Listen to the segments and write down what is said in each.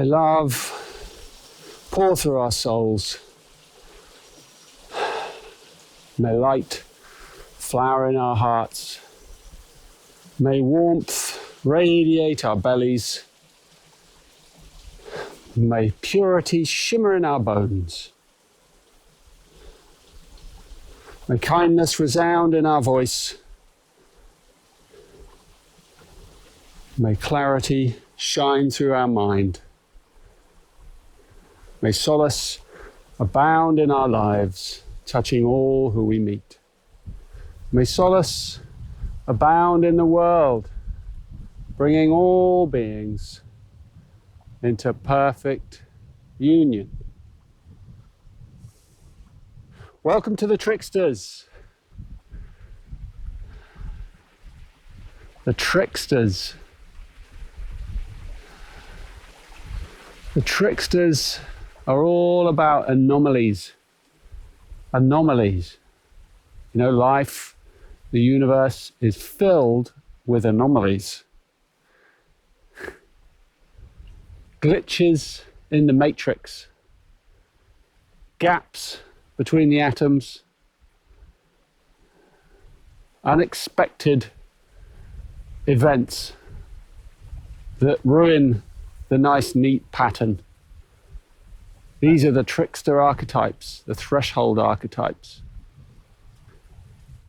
May love pour through our souls. May light flower in our hearts. May warmth radiate our bellies. May purity shimmer in our bones. May kindness resound in our voice. May clarity shine through our mind. May solace abound in our lives, touching all who we meet. May solace abound in the world, bringing all beings into perfect union. Welcome to the Tricksters. The Tricksters. The Tricksters are all about anomalies. Anomalies. You know, life, the universe is filled with anomalies. Glitches in the matrix. Gaps between the atoms. Unexpected events that ruin the nice, neat pattern. These are the trickster archetypes, the threshold archetypes.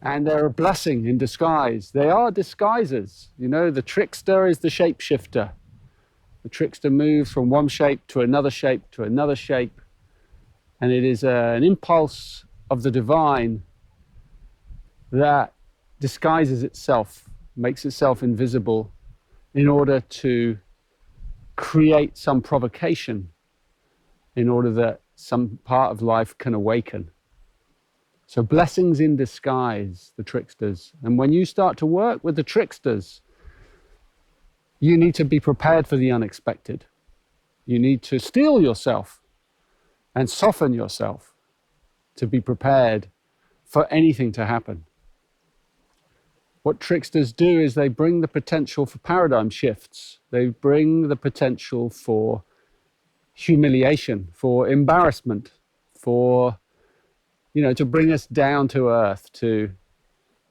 And they're a blessing in disguise. They are disguisers. You know, the trickster is the shapeshifter. The trickster moves from one shape to another shape to another shape. And it is an impulse of the divine that disguises itself, makes itself invisible in order to create some provocation, in order that some part of life can awaken. So blessings in disguise, the tricksters. And when you start to work with the tricksters, you need to be prepared for the unexpected. You need to steel yourself and soften yourself to be prepared for anything to happen. What tricksters do is they bring the potential for paradigm shifts. They bring the potential for humiliation, for embarrassment, for, to bring us down to earth, to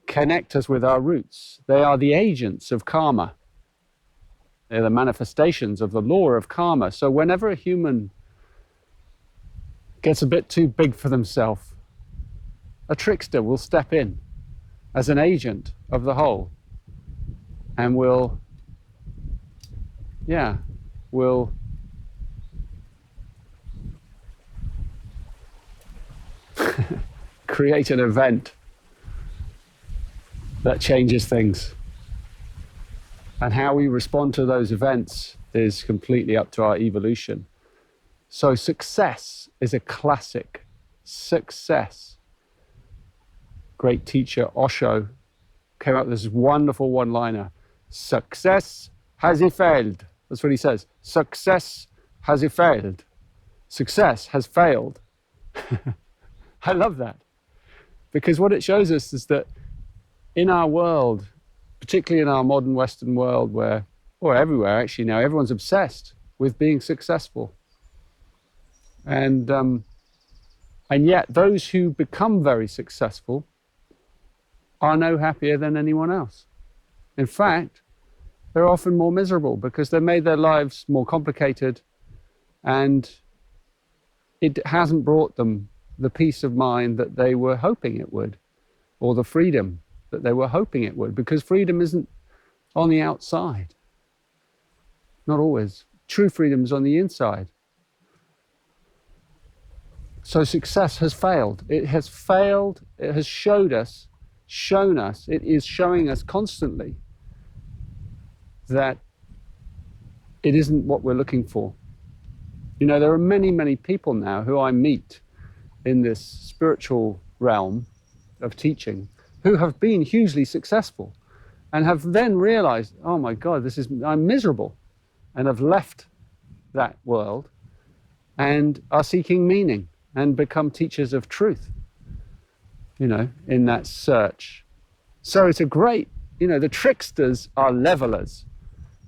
connect us with our roots. They are the agents of karma. They're the manifestations of the law of karma. So whenever a human gets a bit too big for themselves, a trickster will step in as an agent of the whole and will create an event that changes things. And how we respond to those events is completely up to our evolution. So success is a classic. Success. Great teacher Osho came up with this wonderful one-liner. Success has failed. That's what he says. Success has failed. Success has failed. I love that. Because what it shows us is that in our world, particularly in our modern Western world or everywhere actually now, everyone's obsessed with being successful. And yet those who become very successful are no happier than anyone else. In fact, they're often more miserable because they made their lives more complicated and it hasn't brought them the peace of mind that they were hoping it would, or the freedom that they were hoping it would, because freedom isn't on the outside. Not always. True freedom is on the inside. So success has failed. It has failed. It has shown us, it is showing us constantly that it isn't what we're looking for. There are many, many people now who I meet in this spiritual realm of teaching who have been hugely successful and have then realized, oh my God, I'm miserable, and have left that world and are seeking meaning and become teachers of truth, in that search. So it's a great, the tricksters are levelers.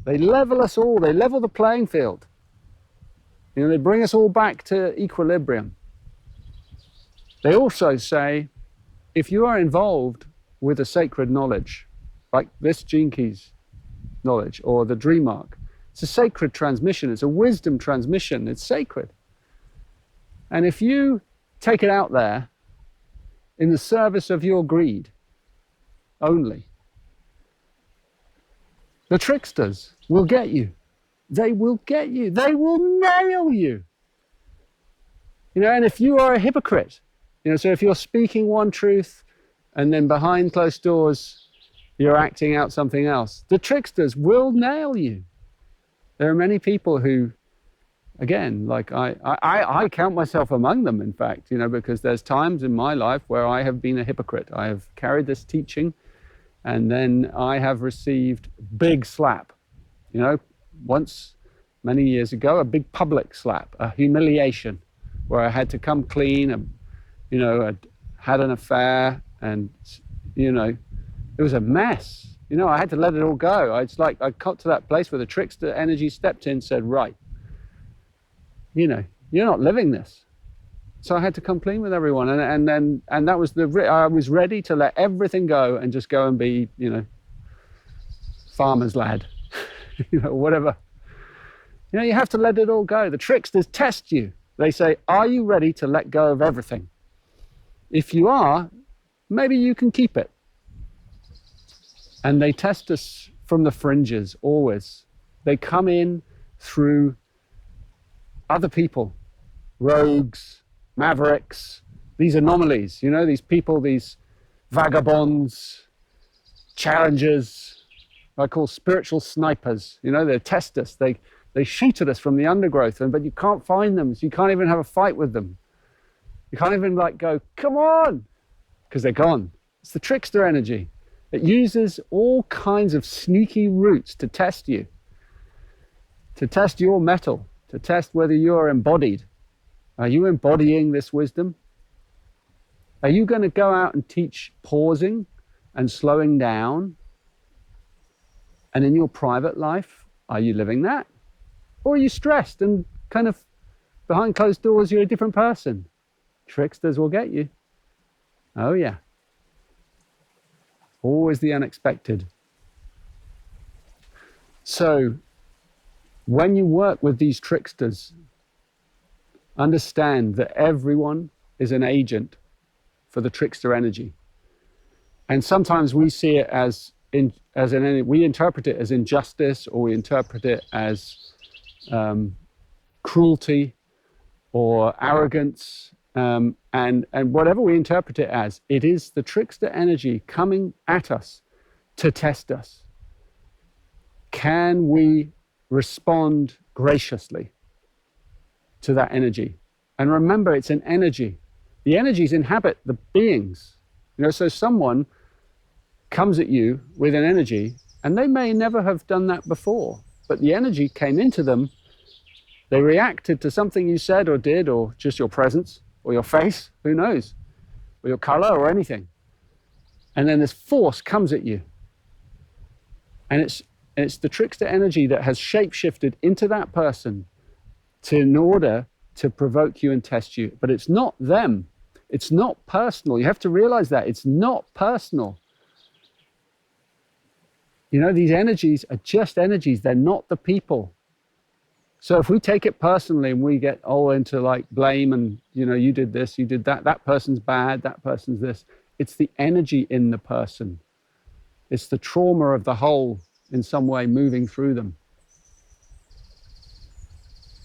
They level us all. They level the playing field. You know, they bring us all back to equilibrium. They also say, if you are involved with a sacred knowledge, like this Gene Keys knowledge or the dream arc, it's a sacred transmission, it's a wisdom transmission, it's sacred. And if you take it out there in the service of your greed only, the tricksters will get you. They will get you. They will nail you. You know, and if you are a hypocrite, you know, so if you're speaking one truth and then behind closed doors, you're acting out something else, the tricksters will nail you. There are many people who, again, like I count myself among them, in fact, you know, because there's times in my life where I have been a hypocrite. I have carried this teaching and then I have received big slap, you know, once many years ago, a big public slap, a humiliation where I had to come clean and, you know, I'd had an affair and, you know, it was a mess. You know, I had to let it all go. It's like I got to that place where the trickster energy stepped in, said, right, you know, you're not living this. So I had to come clean with everyone. And that was I was ready to let everything go and just go and be, you know, farmer's lad, you know, whatever. You know, you have to let it all go. The tricksters test you. They say, are you ready to let go of everything? If you are, maybe you can keep it. And they test us from the fringes, always. They come in through other people, rogues, mavericks, these anomalies, you know, these people, these vagabonds, challengers, I call spiritual snipers. You know, they test us. They shoot at us from the undergrowth, but you can't find them. So you can't even have a fight with them. You can't even like go, come on, because they're gone. It's the trickster energy. It uses all kinds of sneaky routes to test you, to test your mettle, to test whether you're embodied. Are you embodying this wisdom? Are you going to go out and teach pausing and slowing down? And in your private life, are you living that? Or are you stressed and kind of behind closed doors, you're a different person? Tricksters will get you. Oh yeah. Always the unexpected. So when you work with these tricksters, understand that everyone is an agent for the trickster energy. And sometimes we see it we interpret it as injustice, or we interpret it as cruelty or arrogance. And whatever we interpret it as, it is the trickster energy coming at us to test us. Can we respond graciously to that energy? And remember, it's an energy. The energies inhabit the beings. You know, so someone comes at you with an energy, and they may never have done that before, but the energy came into them. They reacted to something you said or did, or just your presence, or your face, who knows, or your color, or anything. And then this force comes at you. And it's the trickster energy that has shape-shifted into that person in order to provoke you and test you. But it's not them. It's not personal. You have to realize that. It's not personal. You know, these energies are just energies. They're not the people. So if we take it personally and we get all into like blame and, you know, you did this, you did that, that person's bad, that person's this. It's the energy in the person. It's the trauma of the whole in some way moving through them.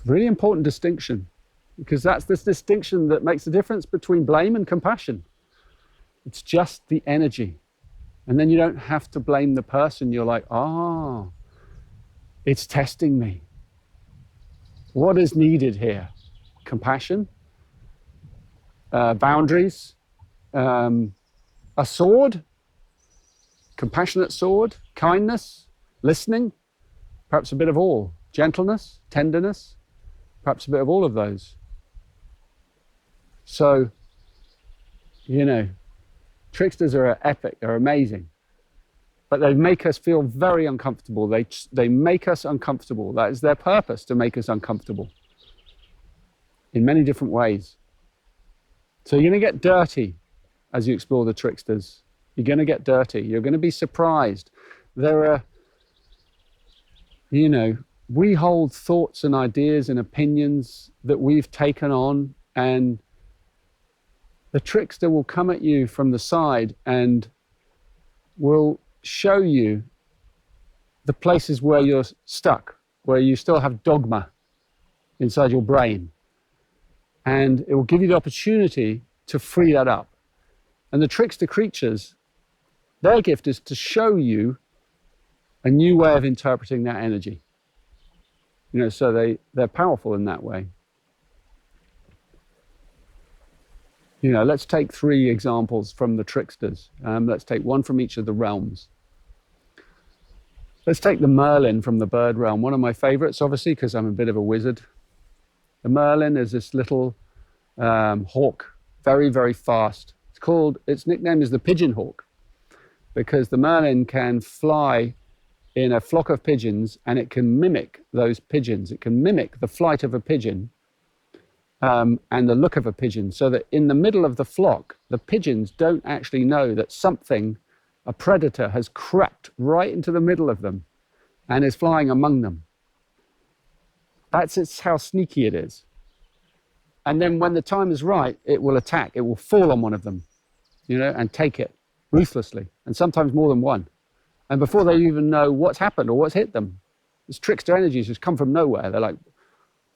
Really important distinction, because that's this distinction that makes the difference between blame and compassion. It's just the energy. And then you don't have to blame the person. You're like, it's testing me. What is needed here? Compassion, boundaries, a sword, compassionate sword, kindness, listening, perhaps a bit of all, gentleness, tenderness, perhaps a bit of all of those. So, you know, tricksters are epic, they're amazing, but they make us feel very uncomfortable. They make us uncomfortable. That is their purpose, to make us uncomfortable. in many different ways. So you're going to get dirty as you explore the tricksters. You're going to get dirty. You're going to be surprised. There are, we hold thoughts and ideas and opinions that we've taken on, and the trickster will come at you from the side and will show you the places where you're stuck, where you still have dogma inside your brain. And it will give you the opportunity to free that up. And the trickster creatures, their gift is to show you a new way of interpreting that energy. So they're powerful in that way. Let's take 3 examples from the tricksters. Let's take one from each of the realms. Let's take the Merlin from the bird realm, one of my favorites, obviously, because I'm a bit of a wizard. The Merlin is this little hawk, very, very fast. Its nickname is the pigeon hawk, because the Merlin can fly in a flock of pigeons, and it can mimic those pigeons. It can mimic the flight of a pigeon and the look of a pigeon, so that in the middle of the flock, the pigeons don't actually know that a predator has crept right into the middle of them and is flying among them. That's how sneaky it is. And then when the time is right, it will attack. It will fall on one of them, and take it ruthlessly, and sometimes more than one. And before they even know what's happened or what's hit them, this trickster energies just come from nowhere. They're like,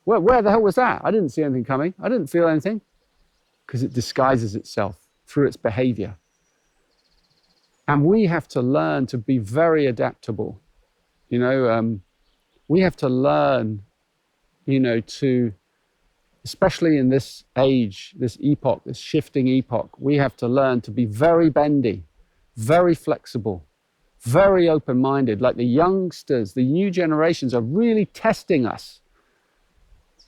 where the hell was that? I didn't see anything coming. I didn't feel anything. Because it disguises itself through its behavior. And we have to learn to be very adaptable. We have to learn, especially in this age, this epoch, this shifting epoch, we have to learn to be very bendy, very flexible, very open-minded. Like the youngsters, the new generations are really testing us.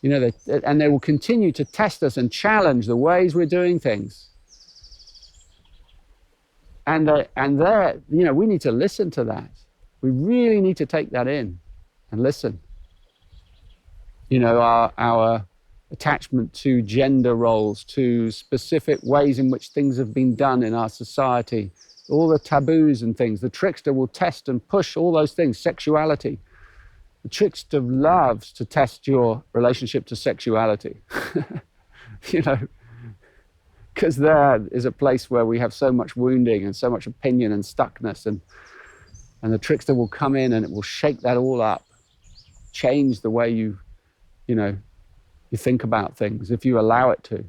And they will continue to test us and challenge the ways we're doing things. And we need to listen to that. We really need to take that in and listen. Our attachment to gender roles, to specific ways in which things have been done in our society, all the taboos and things. The trickster will test and push all those things, sexuality. The trickster loves to test your relationship to sexuality, because there is a place where we have so much wounding and so much opinion and stuckness, and the trickster will come in and it will shake that all up, change the way you think about things if you allow it to,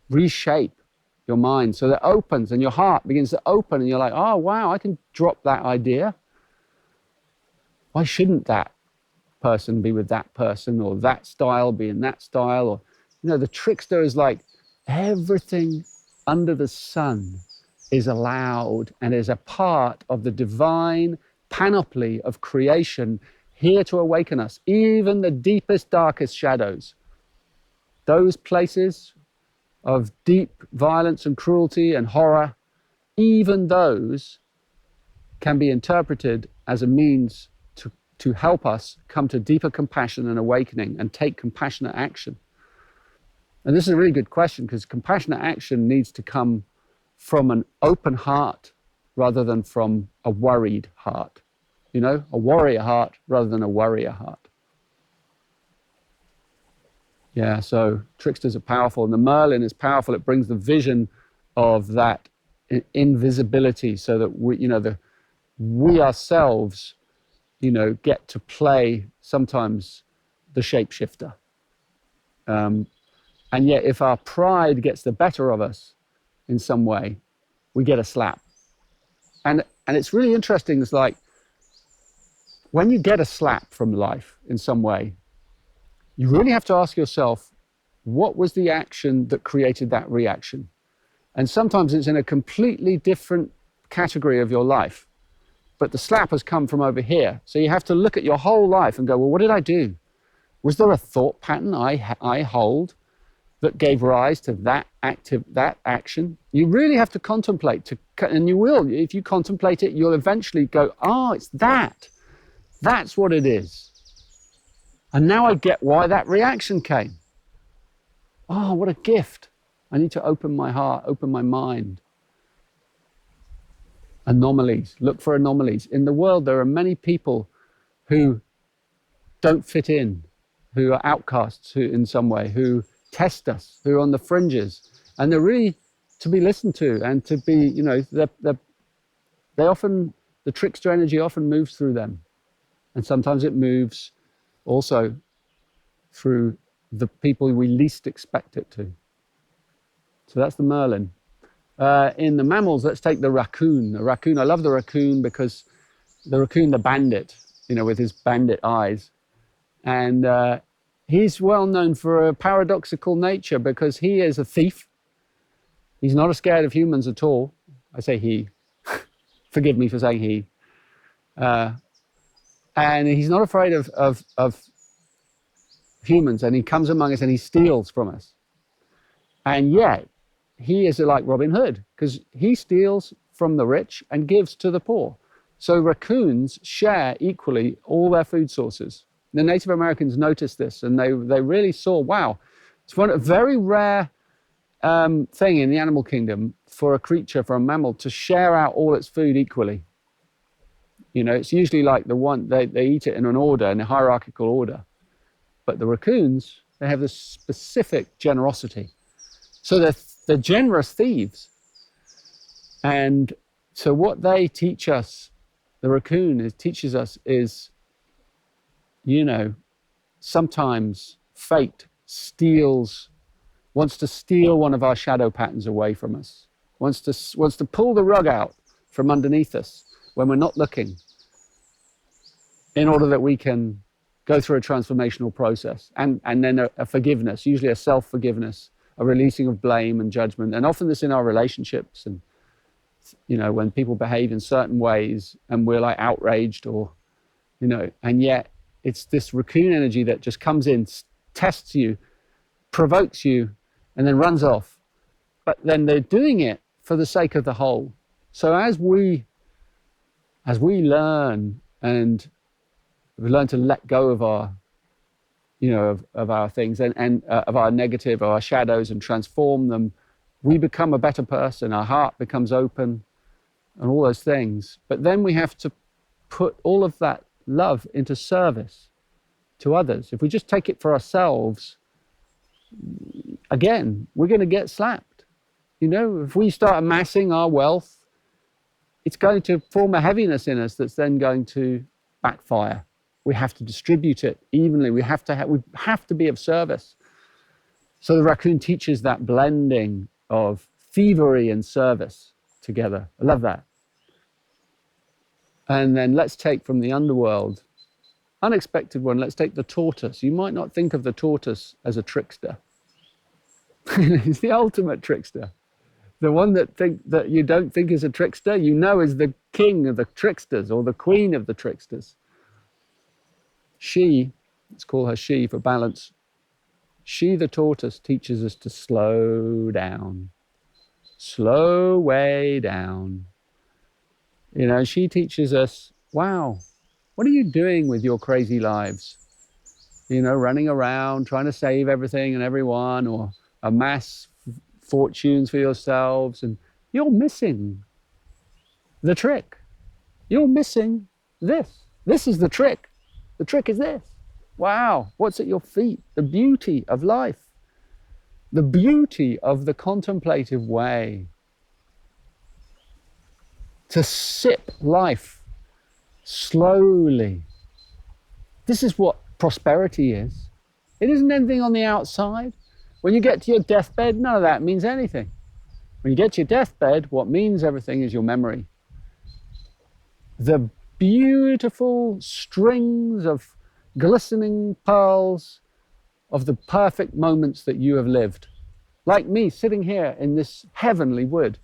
reshape your mind so that it opens and your heart begins to open and you're like, oh wow, I can drop that idea. Why shouldn't that person be with that person, or that style be in that style? Or the trickster is like, everything under the sun is allowed and is a part of the divine panoply of creation here to awaken us, even the deepest, darkest shadows. Those places of deep violence and cruelty and horror, even those can be interpreted as a means to help us come to deeper compassion and awakening and take compassionate action. And this is a really good question, because compassionate action needs to come from an open heart rather than from a worried heart. A warrior heart rather than a worrier heart. Yeah, so tricksters are powerful, and the Merlin is powerful. It brings the vision of that invisibility, so that we ourselves get to play sometimes the shapeshifter. And yet if our pride gets the better of us in some way, we get a slap. And it's really interesting. It's like, when you get a slap from life in some way, you really have to ask yourself, what was the action that created that reaction? And sometimes it's in a completely different category of your life, but the slap has come from over here. So you have to look at your whole life and go, well, what did I do? Was there a thought pattern I hold that gave rise to that action? You really have to contemplate, and you will. If you contemplate it, you'll eventually go, oh, it's that. That's what it is. And now I get why that reaction came. Oh, what a gift. I need to open my heart, open my mind. Anomalies. Look for anomalies. In the world, there are many people who don't fit in, who are outcasts who, in some way, who test us, who are on the fringes. And they're really to be listened to and to be, you know, they often, the trickster energy often moves through them. And sometimes it moves also through the people we least expect it to. So that's the Merlin. In the mammals, let's take the raccoon. The raccoon, I love the raccoon because the raccoon, the bandit, you know, with his bandit eyes. And he's well known for a paradoxical nature because he is a thief. He's not scared of humans at all. I say he. Forgive me for saying he. And he's not afraid of humans, and he comes among us and he steals from us. And yet, he is like Robin Hood because he steals from the rich and gives to the poor. So raccoons share equally all their food sources. The Native Americans noticed this, and they really saw, wow, it's a very rare thing in the animal kingdom for a creature, for a mammal, to share out all its food equally. You know, it's usually like the one, they eat it in an order, in a hierarchical order. But the raccoons, they have this specific generosity. So they're generous thieves. And so what they teach us, the raccoon teaches us is, you know, sometimes fate wants to steal one of our shadow patterns away from us, wants to pull the rug out from underneath us when we're not looking, in order that we can go through a transformational process and then a forgiveness, usually a self-forgiveness, a releasing of blame and judgment. And often this in our relationships, and, you know, when people behave in certain ways and we're like outraged or, you know, and yet it's this raccoon energy that just comes in, tests you, provokes you, and then runs off. But then they're doing it for the sake of the whole. So as we learn, and we learn to let go of our, you know, of our things and of our negative, our shadows, and transform them, we become a better person. Our heart becomes open and all those things. But then we have to put all of that love into service to others. If we just take it for ourselves, again, we're going to get slapped. You know, if we start amassing our wealth, it's going to form a heaviness in us that's then going to backfire. We have to distribute it evenly. We have to be of service. So the raccoon teaches that blending of thievery and service together. I love that. And then let's take from the underworld, unexpected one, let's take the tortoise. You might not think of the tortoise as a trickster. It's the ultimate trickster. The one that you don't think is a trickster, you know is the king of the tricksters or the queen of the tricksters. She, let's call her she for balance. She, the tortoise, teaches us to slow down. Slow way down. You know, she teaches us, wow, what are you doing with your crazy lives? You know, running around, trying to save everything and everyone, or amass fortunes for yourselves, and you're missing the trick. You're missing this. This is the trick. The trick is this. Wow, what's at your feet? The beauty of life. The beauty of the contemplative way. To sip life slowly. This is what prosperity is. It isn't anything on the outside. When you get to your deathbed, none of that means anything. When you get to your deathbed, what means everything is your memory. The beautiful strings of glistening pearls of the perfect moments that you have lived. Like me sitting here in this heavenly wood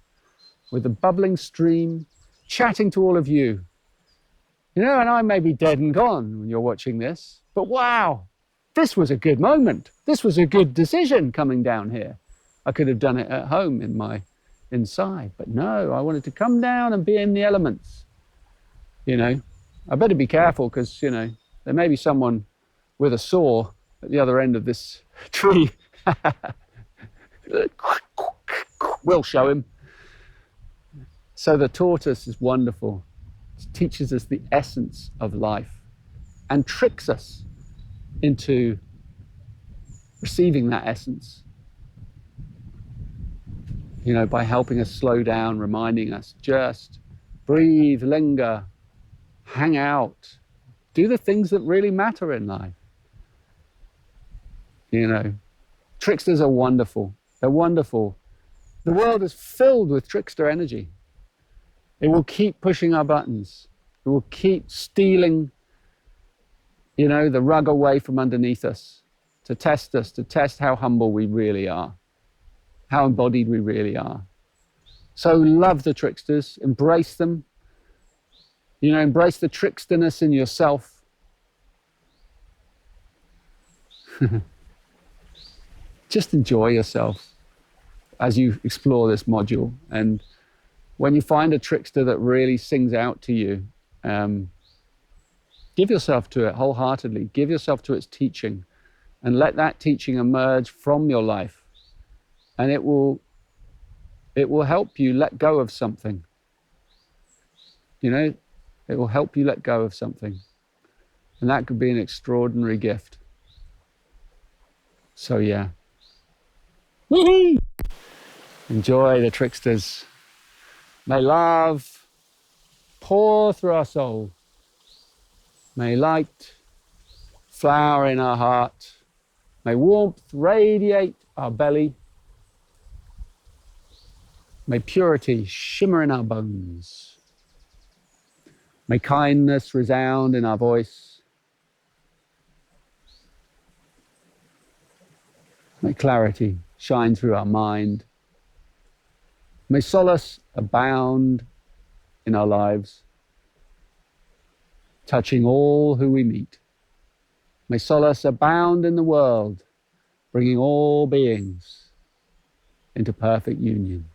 with a bubbling stream, chatting to all of you. You know, and I may be dead and gone when you're watching this, but wow, this was a good moment. This was a good decision coming down here. I could have done it at home in my inside, but no, I wanted to come down and be in the elements. You know, I better be careful because, you know, there may be someone with a saw at the other end of this tree. We'll show him. So the tortoise is wonderful. It teaches us the essence of life and tricks us into receiving that essence, you know, by helping us slow down, reminding us just breathe, linger, hang out, do the things that really matter in life. You know, tricksters are wonderful. They're wonderful. The world is filled with trickster energy. It will keep pushing our buttons. It will keep stealing, you know, the rug away from underneath us, to test how humble we really are, how embodied we really are. So love the tricksters, embrace them, you know, embrace the tricksterness in yourself. Just enjoy yourself as you explore this module. And when you find a trickster that really sings out to you, give yourself to it wholeheartedly. Give yourself to its teaching and let that teaching emerge from your life. And it will help you let go of something. You know, it will help you let go of something. And that could be an extraordinary gift. So yeah. Woo-hoo! Enjoy the tricksters. May love pour through our soul. May light flower in our heart. May warmth radiate our belly. May purity shimmer in our bones. May kindness resound in our voice. May clarity shine through our mind. May solace abound in our lives, touching all who we meet. May solace abound in the world, bringing all beings into perfect union.